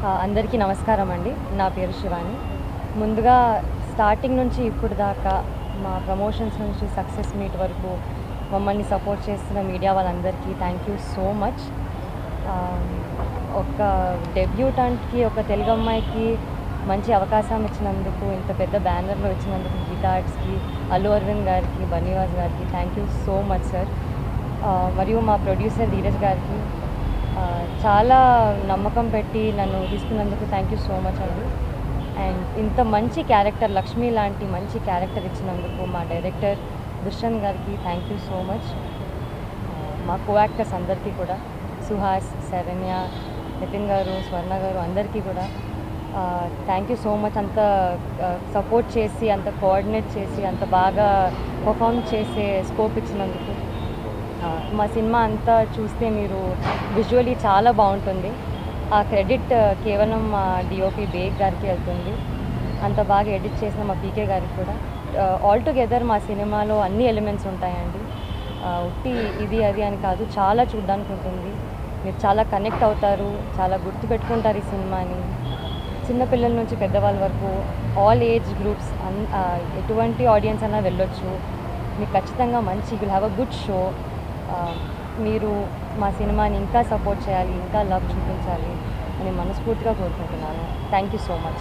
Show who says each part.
Speaker 1: అందరికీ నమస్కారం అండి. నా పేరు శివాని. ముందుగా స్టార్టింగ్ నుంచి ఇప్పుడు దాకా మా ప్రమోషన్స్ నుంచి సక్సెస్ మీట్ వరకు మమ్మల్ని సపోర్ట్ చేస్తున్న మీడియా వాళ్ళందరికీ థ్యాంక్ యూ సో మచ్. ఒక డెబ్యూటెంట్‌కి, ఒక తెలుగు అమ్మాయికి మంచి అవకాశం ఇచ్చినందుకు, ఇంత పెద్ద బ్యానర్‌లో ఇచ్చినందుకు గీతా ఆర్ట్స్‌కి, అల్లు అరవింద్ గారికి, బన్నీవాస్ గారికి thank you so much sir. మరియు మా ప్రొడ్యూసర్ ధీరజ్ గారికి చాలా నమ్మకం పెట్టి నన్ను తీసుకున్నందుకు థ్యాంక్ యూ సో మచ్ అండి. అండ్ ఇంత మంచి క్యారెక్టర్, లక్ష్మి లాంటి మంచి క్యారెక్టర్ ఇచ్చినందుకు మా డైరెక్టర్ దుష్యంత్ గారికి థ్యాంక్ యూ సో మచ్. మా కో యాక్టర్స్ అందరికీ కూడా, సుహాస్, శరణ్య, నితిన్ గారు, స్వర్ణ గారు అందరికీ కూడా థ్యాంక్ యూ సో మచ్. అంత సపోర్ట్ చేసి, అంత కోఆర్డినేట్ చేసి, అంత బాగా పర్ఫామ్ చేసే స్కోప్ ఇచ్చినందుకు. మా సినిమా అంతా చూస్తే మీరు విజువల్లీ చాలా బాగుంటుంది. ఆ క్రెడిట్ కేవలం మా డిఓపి బేగ్ గారికి వెళ్తుంది. అంత బాగా ఎడిట్ చేసిన మా పీకే గారికి కూడా. ఆల్ టుగెదర్ మా సినిమాలో అన్ని ఎలిమెంట్స్ ఉంటాయండి. ఉట్టి ఇది అది అని కాదు, చాలా చూడ్డానికి ఉంటుంది. మీరు చాలా కనెక్ట్ అవుతారు, చాలా గుర్తుపెట్టుకుంటారు ఈ సినిమాని. చిన్నపిల్లల నుంచి పెద్దవాళ్ళ వరకు ఆల్ ఏజ్ గ్రూప్స్ ఎటువంటి ఆడియన్స్ అయినా వెళ్ళొచ్చు. మీకు ఖచ్చితంగా మంచి will have a good show. మీరు మా సినిమాని ఇంకా సపోర్ట్ చేయాలి, ఇంకా లవ్ చూపించాలి అని మనస్ఫూర్తిగా కోరుకుంటున్నాను. Thank you so much.